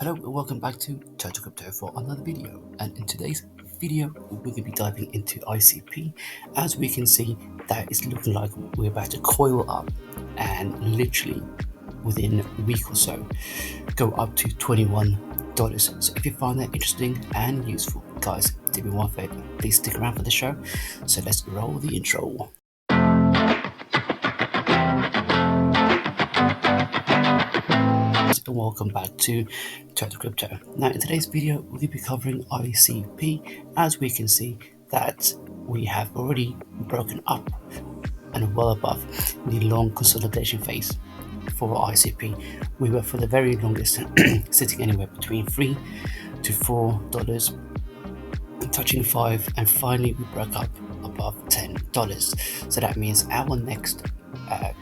Hello and welcome back to Crypto for another video, and in today's video we're going to be diving into ICP. As we can see, that is looking like we're about to coil up and literally within a week or so go up to $21. So if you find that interesting and useful, guys, do me one favor, please stick around for the show. So let's roll the intro. And welcome back to Total Crypto. Now in today's video we'll be covering ICP. As we can see that we have already broken up and well above the long consolidation phase for ICP. We were for the very longest sitting anywhere between $3 to $4, touching 5, and finally we broke up above $10. So that means our next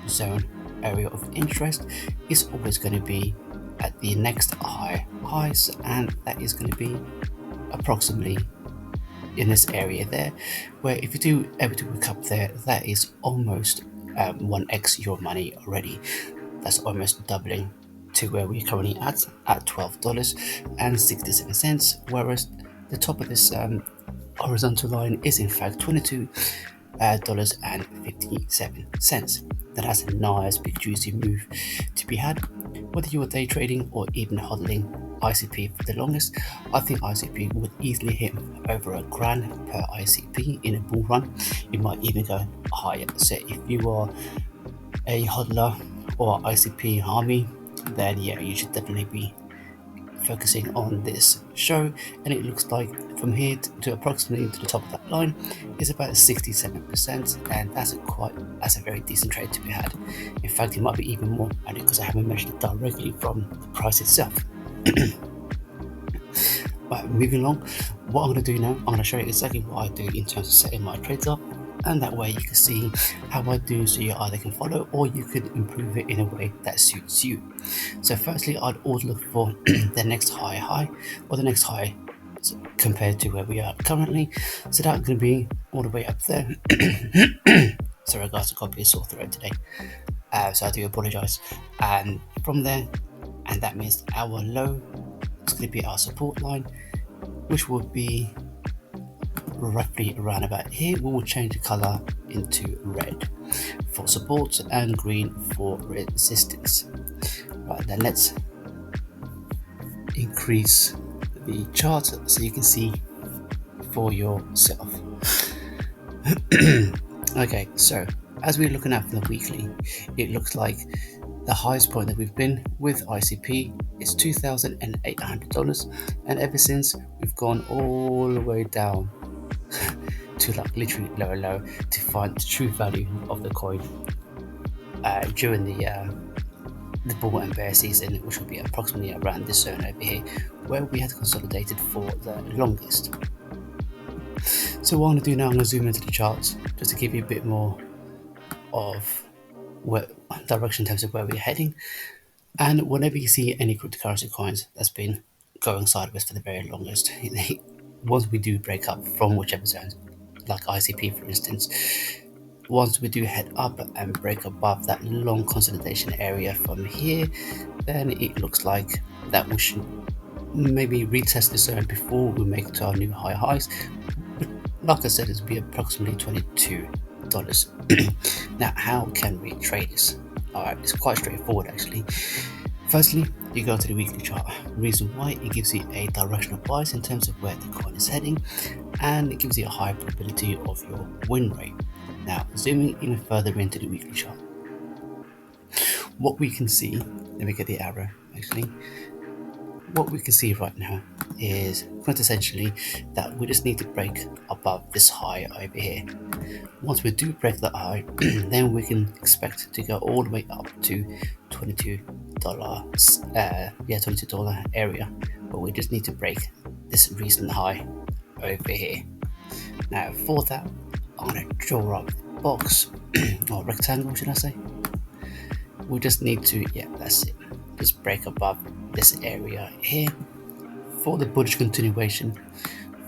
zone area of interest is always going to be at the next highs, and that is going to be approximately in this area there, where if you do able to look up there, that is almost 1x your money already. That's almost doubling to where we're currently at $12.67, whereas the top of this horizontal line is in fact $22.57. That's a nice big juicy move to be had, whether you are day trading or even hodling ICP for the longest. I think ICP would easily hit over $1,000 per ICP in a bull run. It might even go higher. So if you are a hodler or ICP army, then yeah, you should definitely be focusing on this show. And it looks like from here to approximately to the top of that line is about 67%, and that's a very decent trade to be had. In fact, it might be even more, and because I haven't measured it directly from the price itself. But moving along, what I'm going to do now, I'm going to show you exactly what I do in terms of setting my trades up, and that way you can see how I do, so you either can follow or you could improve it in a way that suits you. So firstly, I'd always look for the next high or the next high compared to where we are currently. So that's going to be all the way up there. Sorry guys, I got a bit of sore throat today, so I do apologize. And from there, and that means our low is going to be our support line, which will be roughly around about here. We will change the color into red for support and green for resistance. Right, then let's increase the chart so you can see for yourself. Okay, so as we're looking at from the weekly, it looks like the highest point that we've been with ICP is $2,800, and ever since we've gone all the way down to like literally low to find the true value of the coin during the bull and bear season, which will be approximately around this zone over here, where we had consolidated for the longest. So what I'm going to do now, I'm going to zoom into the charts just to give you a bit more of direction in terms of where we're heading. And whenever you see any cryptocurrency coins that's been going sideways for the very longest, once we do break up from whichever zones, like ICP for instance, once we do head up and break above that long consolidation area from here, then it looks like that we should maybe retest the zone before we make it to our new highs. Like I said, it will be approximately $22. Now, how can we trade this? Alright, it's quite straightforward actually. Firstly, you go to the weekly chart. Reason why, it gives you a directional bias in terms of where the coin is heading, and it gives you a high probability of your win rate. Now, zooming even further into the weekly chart, what we can see, let me get the arrow actually. What we can see right now is quintessentially that we just need to break above this high over here. Once we do break that high, then we can expect to go all the way up to $22 area, but we just need to break this recent high over here. Now for that, I'm going to draw up a box or rectangle, should I say. We just need to, that's it, just break above this area here for the bullish continuation,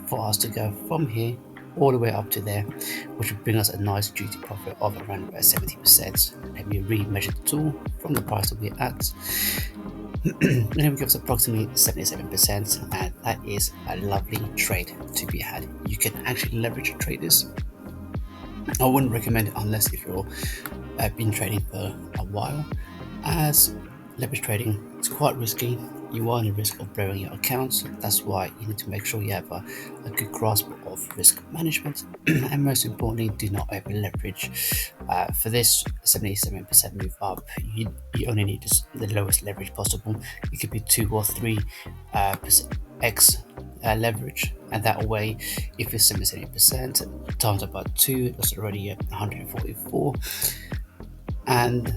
for us to go from here all the way up to there, which would bring us a nice juicy profit of around about 70%. Let me re-measure the tool from the price that we're at. And it gives approximately 77%, and that is a lovely trade to be had. You can actually leverage trade this. I wouldn't recommend it unless if you're been trading for a while, as leverage trading is quite risky. You are in risk of blowing your accounts. That's why you need to make sure you have a good grasp of risk management, and most importantly, do not over leverage. For this 77% move up, you only need the lowest leverage possible. It could be 2 or 3 x leverage, and that way, if it's 77% times about 2, that's already 144, and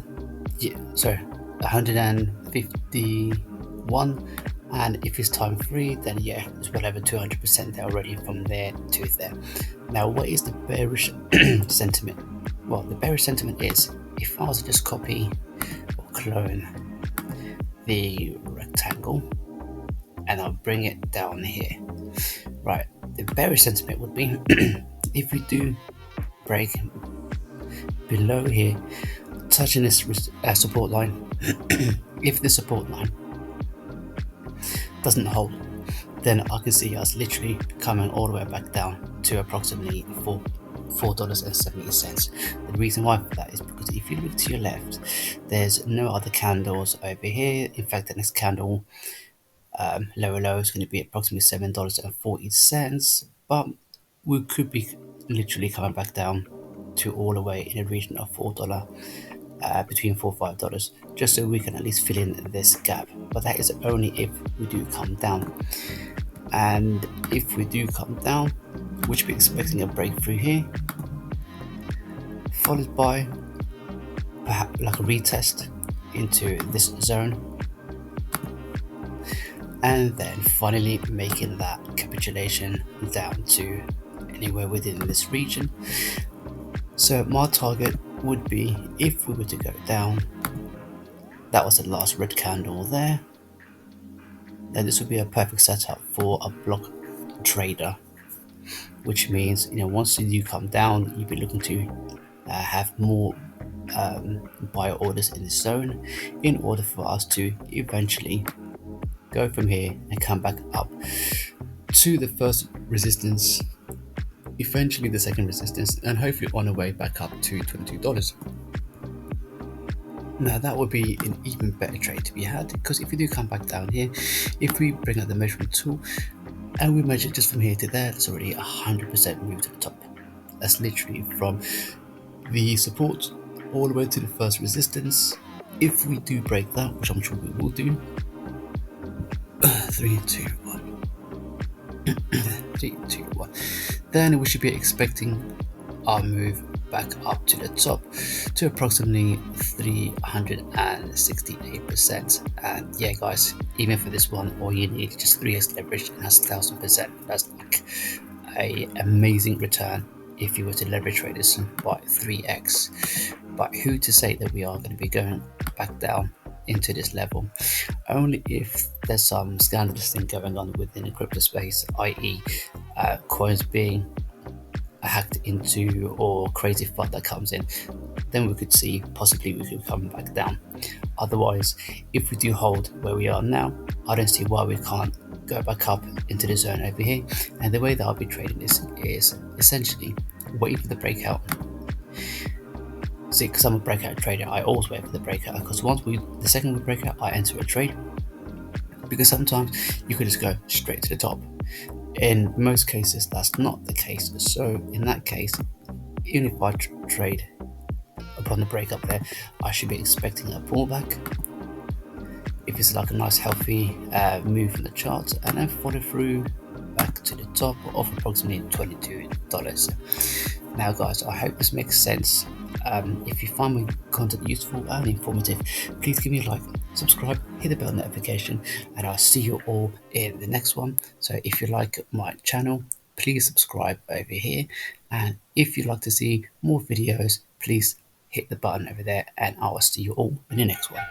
yeah, sorry, 151. And if it's time free, then yeah, it's well over 200% there already from there to there. Now, what is the bearish sentiment? Well, the bearish sentiment is if I was to just copy or clone the rectangle and I'll bring it down here. Right, the bearish sentiment would be if we do break below here, touching this support line. If the support line doesn't hold, then I can see us literally coming all the way back down to approximately $4.70. The reason why for that is because if you look to your left, there's no other candles over here. In fact, the next candle lower low is going to be approximately $7.40, but we could be literally coming back down to all the way in a region of $4, between $4 and $5, just so we can at least fill in this gap. But that is only if we do come down. And if we do come down, which we're expecting a breakthrough here, followed by perhaps like a retest into this zone, and then finally making that capitulation down to anywhere within this region. So my target would be, if we were to go down, that was the last red candle there, then this would be a perfect setup for a block trader, which means, once you do come down, you'll be looking to have more buy orders in this zone in order for us to eventually go from here and come back up to the first resistance, eventually the second resistance, and hopefully on our way back up to $22. Now that would be an even better trade to be had, because if we do come back down here, if we bring out the measurement tool and we measure just from here to there, that's already 100% move to the top. That's literally from the support all the way to the first resistance. If we do break that, which I'm sure we will do, 3, 2, 1, 3, 2, 1, then we should be expecting our move back up to the top to approximately 368%. And yeah, guys, even for this one, all you need is just 3x leverage, and that's 1000%. That's like a amazing return if you were to leverage trade this by 3x. But who to say that we are going to be going back down into this level? Only if there's some scandalous thing going on within the crypto space, i.e. Coins being hacked into or crazy FUD that comes in, then we could see possibly we could come back down. Otherwise, if we do hold where we are now, I don't see why we can't go back up into the zone over here. And the way that I'll be trading this is essentially wait for the breakout. See, because I'm a breakout trader, I always wait for the breakout, because the second we break out, I enter a trade, because sometimes you could just go straight to the top. In most cases, that's not the case. So in that case, even if I trade upon the breakup there, I should be expecting a pullback. If it's like a nice healthy move in the chart, and then follow through back to the top of approximately $22. Now guys, I hope this makes sense. If you find my content useful and informative, please give me a like, subscribe, hit the bell notification, and I'll see you all in the next one. So if you like my channel, please subscribe over here, and if you'd like to see more videos, please hit the button over there, and I will see you all in the next one.